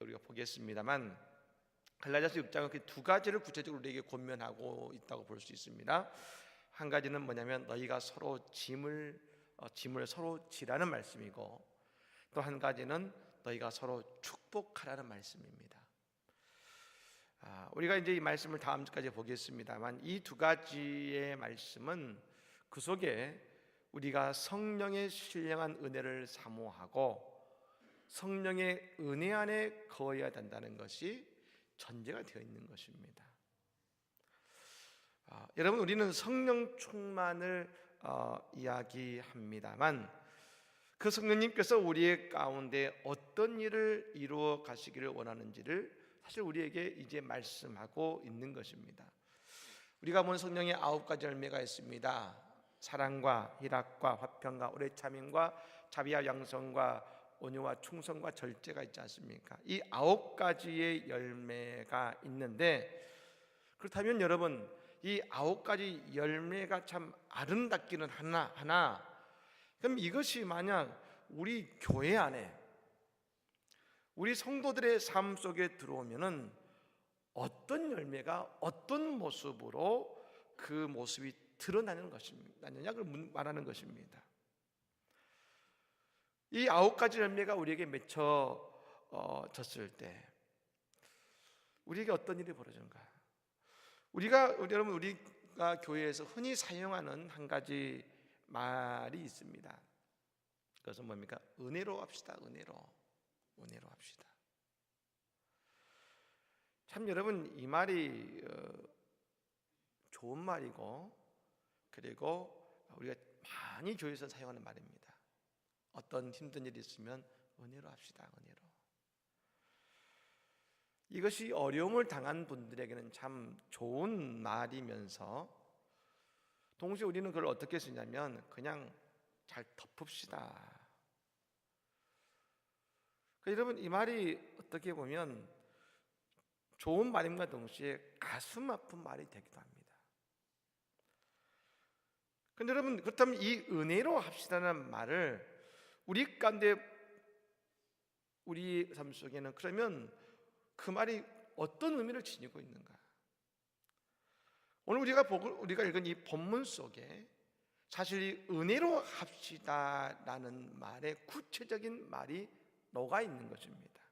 우리가 보겠습니다만 갈라디아서 6장은 두 가지를 구체적으로 우리에게 권면하고 있다고 볼 수 있습니다. 한 가지는 뭐냐면 너희가 서로 짐을 서로 지라는 말씀이고, 또 한 가지는 너희가 서로 축복하라는 말씀입니다. 우리가 이제 이 말씀을 다음 주까지 보겠습니다만 이 두 가지의 말씀은 그 속에 우리가 성령의 신령한 은혜를 사모하고 성령의 은혜 안에 거해야 된다는 것이 전제가 되어 있는 것입니다. 여러분, 우리는 성령 충만을 이야기합니다만 그 성령님께서 우리의 가운데 어떤 일을 이루어 가시기를 원하는지를 사실 우리에게 이제 말씀하고 있는 것입니다. 우리가 본 성령의 9가지 열매가 있습니다. 사랑과 희락과 화평과 오래 참음과 자비와 양성과 온유와 충성과 절제가 있지 않습니까? 이 9가지의 열매가 있는데, 그렇다면 여러분, 이 9가지 열매가 참 아름답기는 하나 그럼 이것이 만약 우리 교회 안에 우리 성도들의 삶 속에 들어오면은 어떤 열매가 어떤 모습으로 그 모습이 드러나는 것이냐를 말하는 것입니다. 이 9가지 열매가 우리에게 맺혀졌을 때 우리에게 어떤 일이 벌어지는가? 여러분, 우리가 교회에서 흔히 사용하는 한 가지 말이 있습니다. 그것은 뭡니까? 은혜로 합시다. 은혜로 합시다. 참 여러분, 이 말이 좋은 말이고, 그리고 우리가 많이 교회에서 사용하는 말입니다. 어떤 힘든 일이 있으면 은혜로 합시다. 은혜로. 이것이 어려움을 당한 분들에게는 참 좋은 말이면서 동시에 우리는 그걸 어떻게 쓰냐면 그냥 잘 덮읍시다. 여러분, 이 말이 어떻게 보면 좋은 말임과 동시에 가슴 아픈 말이 되기도 합니다. 그런데 여러분, 그렇다면 이 은혜로 합시다는 말을 우리 가운데, 우리 삶 속에는 그러면 그 말이 어떤 의미를 지니고 있는가? 오늘 우리가 읽은 이 본문 속에 사실 이 은혜로 합시다라는 말의 구체적인 말이 녹아 있는 것입니다.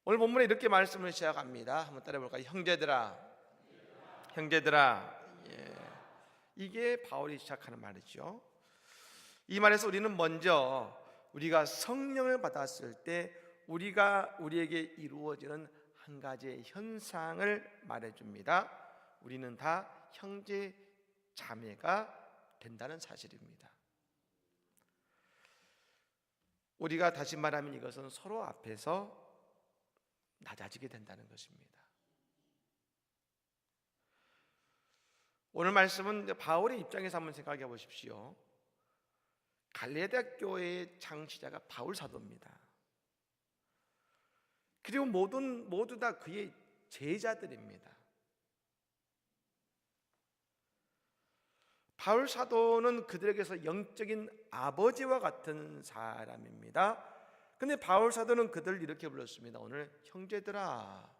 오늘 본문에 이렇게 말씀을 시작합니다. 한번 따라해볼까요? 형제들아. 이게 바울이 시작하는 말이죠. 이 말에서 우리는 먼저 우리가 성령을 받았을 때 우리에게 이루어지는 한 가지의 현상을 말해줍니다. 우리는 다 형제 자매가 된다는 사실입니다. 우리가 다시 말하면 이것은 서로 앞에서 낮아지게 된다는 것입니다. 오늘 말씀은 바울의 입장에서 한번 생각해 보십시오. 갈레디아 교회의 창시자가 바울 사도입니다. 그리고 모두 다 그의 제자들입니다. 바울 사도는 그들에게서 영적인 아버지와 같은 사람입니다. 근데 바울 사도는 그들을 이렇게 불렀습니다. 오늘 형제들아.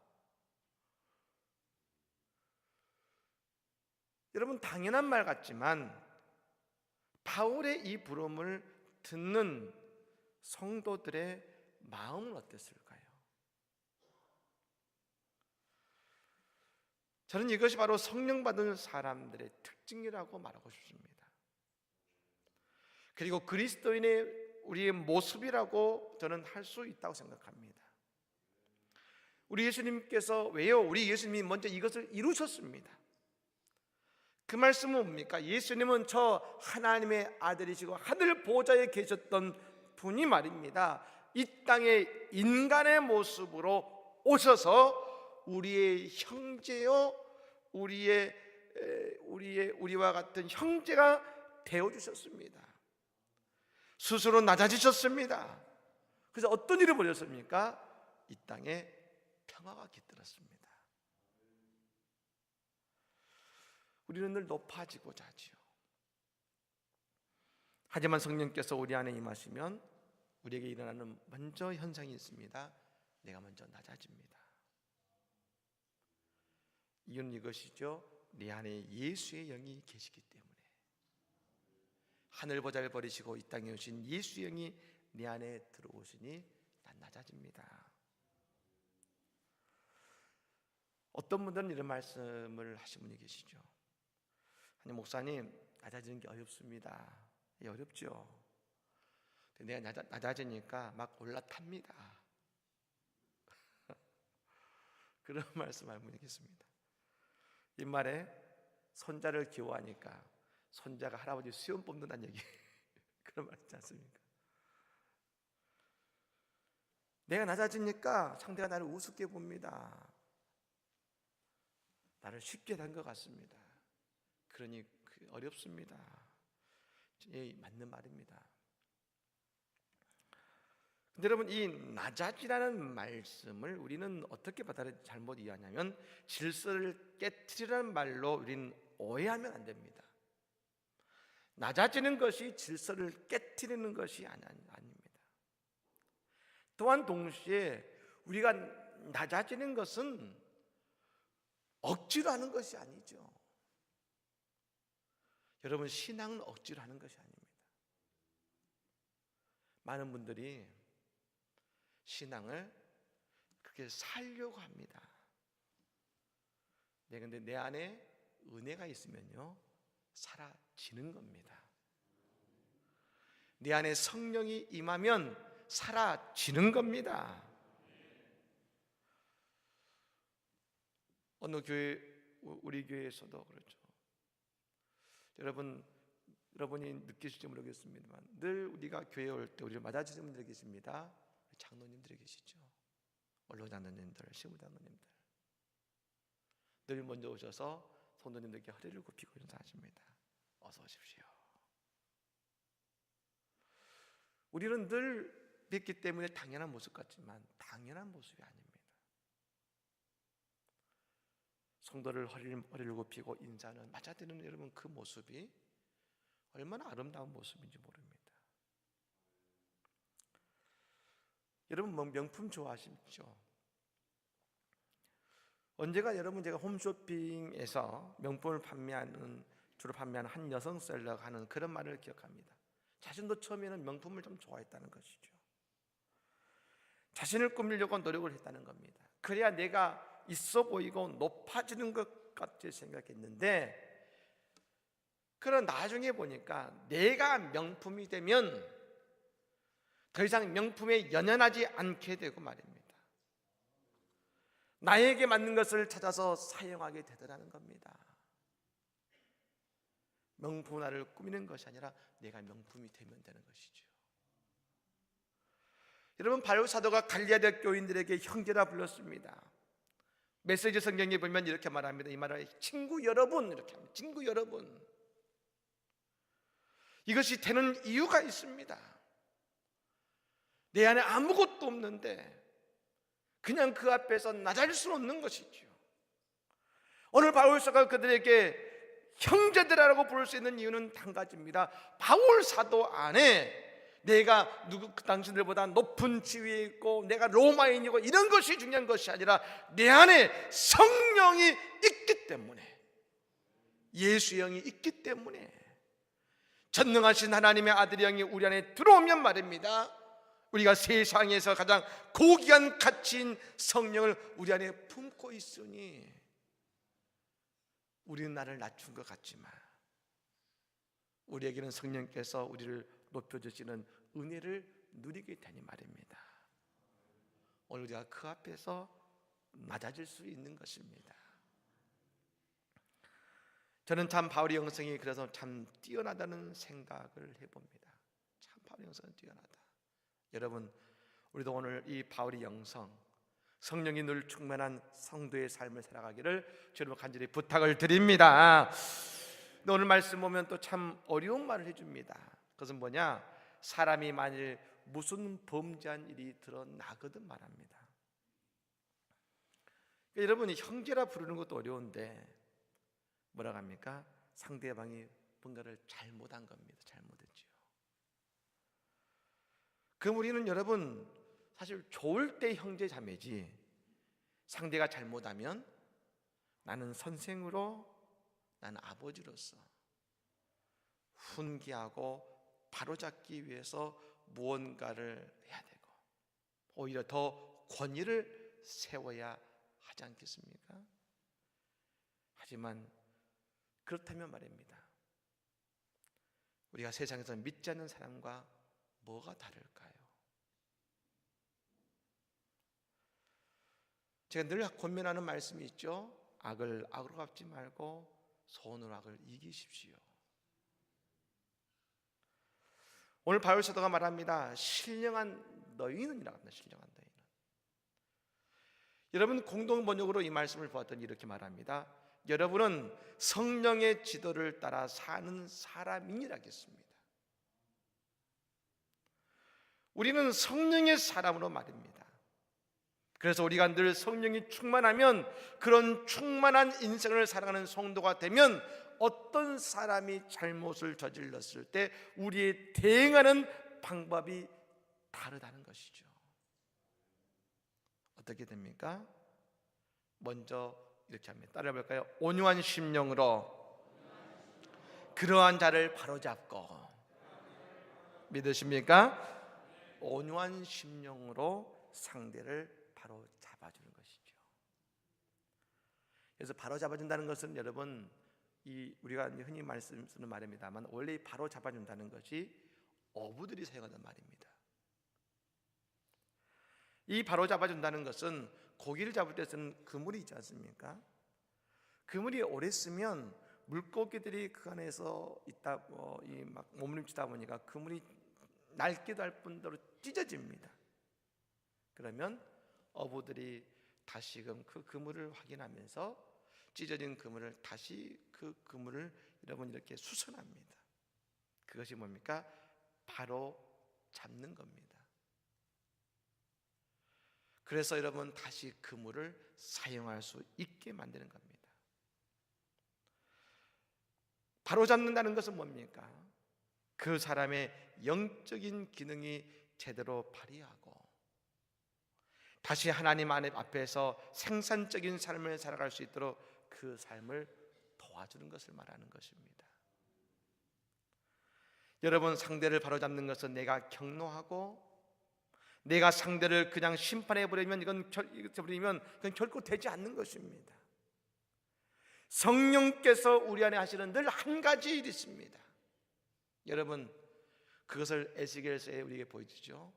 여러분, 당연한 말 같지만 바울의 이 부름을 듣는 성도들의 마음은 어땠을까요? 저는 이것이 바로 성령 받은 사람들의 특징이라고 말하고 싶습니다. 그리고 그리스도인의 우리의 모습이라고 저는 할 수 있다고 생각합니다. 우리 예수님께서 왜요? 우리 예수님이 먼저 이것을 이루셨습니다. 그 말씀은 뭡니까? 예수님은 저 하나님의 아들이시고 하늘 보좌에 계셨던 분이 말입니다. 이 땅에 인간의 모습으로 오셔서 우리의 형제요, 우리와 같은 형제가 되어 주셨습니다. 스스로 낮아지셨습니다. 그래서 어떤 일이 벌어졌습니까? 이 땅에 평화가 깃들었습니다. 우리는 늘 높아지고자 하지요. 하지만 성령께서 우리 안에 임하시면 우리에게 일어나는 먼저 현상이 있습니다. 내가 먼저 낮아집니다. 이유는 이것이죠. 내 안에 예수의 영이 계시기 때문에. 하늘 보좌를 버리시고 이 땅에 오신 예수의 영이 내 안에 들어오시니 난 낮아집니다. 어떤 분들은 이런 말씀을 하신 분이 계시죠. 아니 목사님, 낮아지는 게 어렵습니다. 예, 어렵죠. 내가 낮아지니까 막 올라탑니다. 그런 말씀하는 분이 계십니다. 옛말에 손자를 귀여워하니까 손자가 할아버지 수염 뽑는다는 얘기 그런 말 있지 않습니까? 내가 낮아지니까 상대가 나를 우습게 봅니다. 나를 쉽게 단 것 같습니다. 그러니 어렵습니다. 예, 맞는 말입니다. 근데 여러분, 이 낮아지라는 말씀을 우리는 어떻게 잘못 이해하냐면 질서를 깨트리라는 말로 우리는 오해하면 안 됩니다. 낮아지는 것이 질서를 깨트리는 것이 아닙니다. 또한 동시에 우리가 낮아지는 것은 억지로 하는 것이 아니죠. 여러분, 신앙은 억지로 하는 것이 아닙니다. 많은 분들이 신앙을 그렇게 살려고 합니다. 네, 근데 내 안에 은혜가 있으면요, 사라지는 겁니다. 내 안에 성령이 임하면 사라지는 겁니다. 어느 교회, 우리 교회에서도 그렇죠. 여러분이 느끼실지 모르겠습니다만 늘 우리가 교회에 올 때 우리를 맞아주시는 분들이 계십니다. 장로님들이 계시죠. 원로 장로님들, 시무 장로님들 늘 먼저 오셔서 성도님들께 허리를 굽히고 인사하십니다. 어서 오십시오. 우리는 늘 뵙기 때문에 당연한 모습 같지만 당연한 모습이 아닙니다. 성도를 허리를 굽히고 인사하는 맞아드리는 여러분, 그 모습이 얼마나 아름다운 모습인지 모릅니다. 여러분, 명품 좋아하시죠? 언제가 여러분, 제가 홈쇼핑에서 명품을 주로 판매하는 한 여성셀러가 하는 그런 말을 기억합니다. 자신도 처음에는 명품을 좀 좋아했다는 것이죠. 자신을 꾸미려고 노력을 했다는 겁니다. 그래야 내가 있어 보이고 높아지는 것 같이 생각했는데, 그런 나중에 보니까 내가 명품이 되면 더 이상 명품에 연연하지 않게 되고 말입니다. 나에게 맞는 것을 찾아서 사용하게 되더라는 겁니다. 명품 나를 꾸미는 것이 아니라 내가 명품이 되면 되는 것이죠. 여러분, 바울 사도가 갈리아대 교인들에게 형제라 불렀습니다. 메시지 성경에 보면 이렇게 말합니다. 이 말을 친구 여러분 이렇게 합니다. 친구 여러분. 이것이 되는 이유가 있습니다. 내 안에 아무것도 없는데 그냥 그 앞에서 낮아질 수는 없는 것이죠. 오늘 바울사가 그들에게 형제들이라고 부를 수 있는 이유는 한 가지입니다. 바울 사도 안에 내가 당신들보다 높은 지위에 있고 내가 로마인이고 이런 것이 중요한 것이 아니라 내 안에 성령이 있기 때문에, 예수의 영이 있기 때문에, 전능하신 하나님의 아들의 영이 우리 안에 들어오면 말입니다, 우리가 세상에서 가장 고귀한 가치인 성령을 우리 안에 품고 있으니 우리는 나를 낮춘 것 같지만 우리에게는 성령께서 우리를 높여주시는 은혜를 누리게 되니 말입니다. 오늘 우리가 그 앞에서 낮아질 수 있는 것입니다. 저는 참 바울의 영성이 그래서 참 뛰어나다는 생각을 해봅니다. 참 바울의 영성은 뛰어나다. 여러분, 우리도 오늘 이 바울의 영성, 성령이 늘 충만한 성도의 삶을 살아가기를 여러분 간절히 부탁을 드립니다. 오늘 말씀 보면 또 참 어려운 말을 해줍니다. 그것은 뭐냐? 사람이 만일 무슨 범죄한 일이 드러나거든 말합니다. 여러분이 형제라 부르는 것도 어려운데 뭐라고 합니까? 상대방이 뭔가를 잘못한 겁니다. 잘못했죠. 그 무리는 여러분 사실 좋을 때 형제 자매지, 상대가 잘못하면 나는 선생으로, 나는 아버지로서 훈계하고 바로잡기 위해서 무언가를 해야 되고 오히려 더 권위를 세워야 하지 않겠습니까? 하지만 그렇다면 말입니다, 우리가 세상에서 믿지 않는 사람과 뭐가 다를까요? 제가 늘 권면하는 말씀이 있죠. 악을 악으로 갚지 말고 선으로 악을 이기십시오. 오늘 바울 사도가 말합니다. 신령한 너희는이라고 합니다. 신령한 너희는. 여러분 공동 번역으로 이 말씀을 보았더니 이렇게 말합니다. 여러분은 성령의 지도를 따라 사는 사람이니라 했습니다. 우리는 성령의 사람으로 말입니다. 그래서 우리가 늘 성령이 충만하면, 그런 충만한 인생을 살아가는 성도가 되면 어떤 사람이 잘못을 저질렀을 때 우리의 대응하는 방법이 다르다는 것이죠. 어떻게 됩니까? 먼저 이렇게 합니다. 따라해 볼까요? 온유한 심령으로 그러한 자를 바로잡고. 믿으십니까? 온유한 심령으로 상대를 바로 잡아주는 것이죠. 그래서 바로 잡아준다는 것은 여러분, 우리가 흔히 말씀 쓰는 말입니다만, 원래 바로 잡아준다는 것이 어부들이 사용하는 말입니다. 이 바로 잡아준다는 것은 고기를 잡을 때 쓰는 그물이 있지 않습니까? 그물이 오래 쓰면 물고기들이 그 안에서 있다 막 몸부림치다 보니까 그물이 낡기도 할 뿐더러 찢어집니다. 그러면 어부들이 다시금 그 그물을 확인하면서 찢어진 그물을 다시 그 그물을 여러분 이렇게 수선합니다. 그것이 뭡니까? 바로 잡는 겁니다. 그래서 여러분 다시 그물을 사용할 수 있게 만드는 겁니다. 바로 잡는다는 것은 뭡니까? 그 사람의 영적인 기능이 제대로 발휘하고 다시 하나님 앞에서 생산적인 삶을 살아갈 수 있도록 그 삶을 도와주는 것을 말하는 것입니다. 여러분, 상대를 바로잡는 것은 내가 격노하고 내가 상대를 그냥 심판해버리면 그건 결코 되지 않는 것입니다. 성령께서 우리 안에 하시는 늘 한 가지 일이 있습니다. 여러분, 그것을 에스겔서에 우리에게 보여주죠.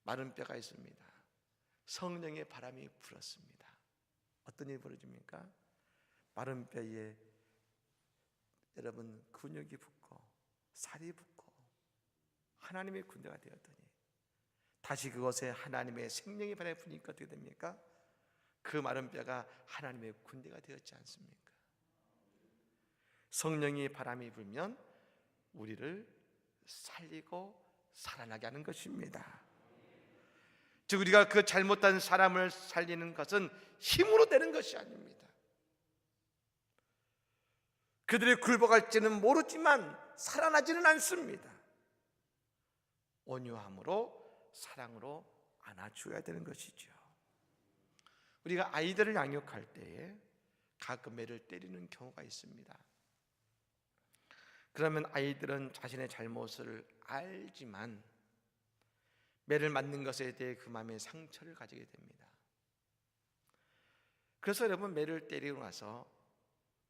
마른 뼈가 있습니다. 성령의 바람이 불었습니다. 어떤 일이 벌어집니까? 마른 뼈에 여러분 근육이 붙고 살이 붙고 하나님의 군대가 되었더니 다시 그것에 하나님의 생명의 바람이 부니까 어떻게 됩니까? 그 마른 뼈가 하나님의 군대가 되었지 않습니까? 성령의 바람이 불면 우리를 살리고 살아나게 하는 것입니다. 즉 우리가 그 잘못한 사람을 살리는 것은 힘으로 되는 것이 아닙니다. 그들이 굴복할지는 모르지만 살아나지는 않습니다. 온유함으로 사랑으로 안아줘야 되는 것이죠. 우리가 아이들을 양육할 때에 가끔 매를 때리는 경우가 있습니다. 그러면 아이들은 자신의 잘못을 알지만 매를 맞는 것에 대해 그 마음에 상처를 가지게 됩니다. 그래서 여러분, 매를 때리고 나서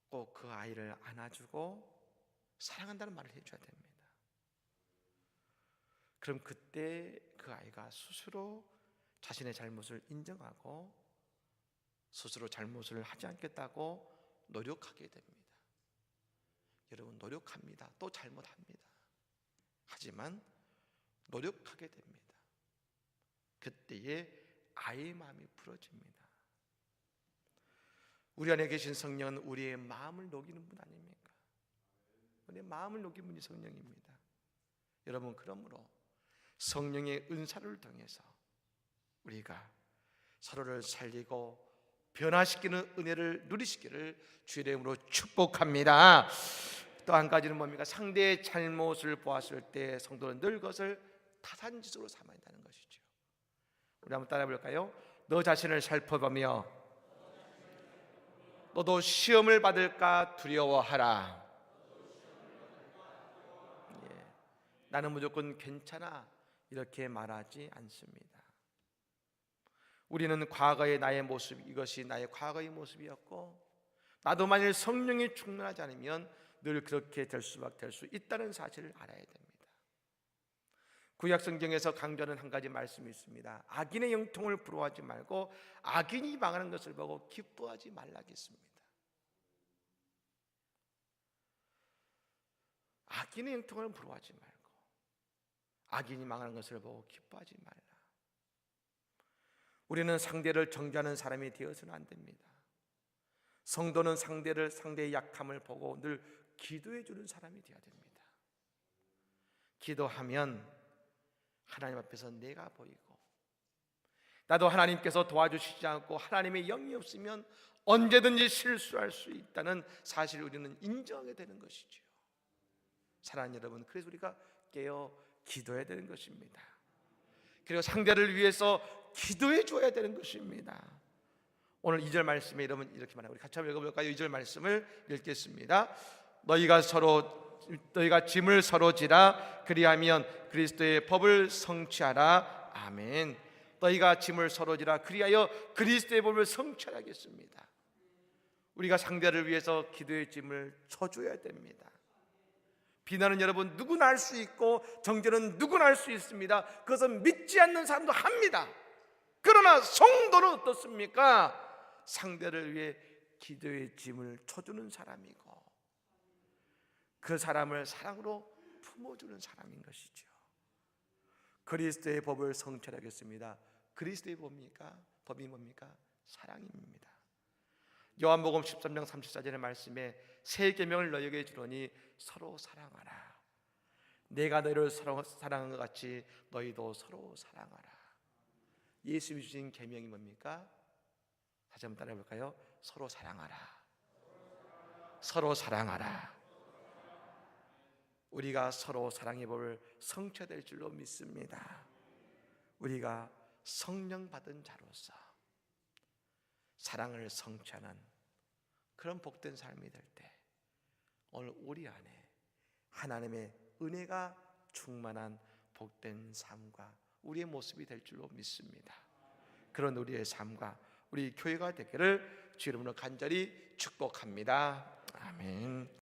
꼭 그 아이를 안아주고 사랑한다는 말을 해줘야 됩니다. 그럼 그때 그 아이가 스스로 자신의 잘못을 인정하고 스스로 잘못을 하지 않겠다고 노력하게 됩니다. 여러분, 노력합니다. 또 잘못합니다. 하지만 노력하게 됩니다. 그때에 아이의 마음이 풀어집니다. 우리 안에 계신 성령은 우리의 마음을 녹이는 분 아닙니까? 우리의 마음을 녹이는 분이 성령입니다. 여러분, 그러므로 성령의 은사를 통해서 우리가 서로를 살리고 변화시키는 은혜를 누리시기를 주의 이름으로 축복합니다. 또 한 가지는 뭡니까? 상대의 잘못을 보았을 때 성도는 늘 그것을 타산지석으로 삼아야 한다는 것이죠. 우리 한번 따라해 볼까요? 너 자신을 살펴보며 너도 시험을 받을까 두려워하라. 예, 나는 무조건 괜찮아 이렇게 말하지 않습니다. 우리는 과거의 나의 모습, 이것이 나의 과거의 모습이었고, 나도 만일 성령이 충만하지 않으면 늘 그렇게 될 수밖에 될 수 있다는 사실을 알아야 됩니다. 구약 성경에서 강조하는 한 가지 말씀이 있습니다. 악인의 영통을 부러워하지 말고 악인이 망하는 것을 보고 기뻐하지 말라겠습니다. 악인의 영통을 부러워하지 말고 악인이 망하는 것을 보고 기뻐하지 말라. 우리는 상대를 정죄하는 사람이 되어서는 안 됩니다. 성도는 상대의 약함을 보고 늘 기도해 주는 사람이 되어야 됩니다. 기도하면 하나님 앞에서 내가 보이고, 나도 하나님께서 도와주시지 않고 하나님의 영이 없으면 언제든지 실수할 수 있다는 사실을 우리는 인정하게 되는 것이죠. 사랑하는 여러분, 그래서 우리가 깨어 기도해야 되는 것입니다. 그리고 상대를 위해서 기도해 줘야 되는 것입니다. 오늘 2절 말씀에 여러분 이렇게 말합니다. 우리 같이 한번 읽어볼까요? 2절 말씀을 읽겠습니다. 너희가 짐을 서로 지라. 그리하면 그리스도의 법을 성취하라. 아멘. 너희가 짐을 서로 지라. 그리하여 그리스도의 법을 성취하겠습니다. 우리가 상대를 위해서 기도의 짐을 져줘야 됩니다. 비난은 여러분 누구나 할 수 있고 정죄는 누구나 할 수 있습니다. 그것은 믿지 않는 사람도 합니다. 그러나 성도는 어떻습니까? 상대를 위해 기도의 짐을 져주는 사람이고 그 사람을 사랑으로 품어주는 사람인 것이죠. 그리스도의 법을 성취하겠습니다. 그리스도의 법이 뭡니까? 사랑입니다. 요한복음 13장 34절의 말씀에 새 계명을 너희에게 주노니 서로 사랑하라. 내가 너희를 사랑한 것 같이 너희도 서로 사랑하라. 예수님이 주신 계명이 뭡니까? 다시 한번 따라해 볼까요? 서로 사랑하라. 서로 사랑하라. 우리가 서로 사랑의 법을 성취될 줄로 믿습니다. 우리가 성령 받은 자로서 사랑을 성취하는 그런 복된 삶이 될 때 오늘 우리 안에 하나님의 은혜가 충만한 복된 삶과 우리의 모습이 될 줄로 믿습니다. 그런 우리의 삶과 우리 교회가 되기를 주 이름으로 간절히 축복합니다. 아멘.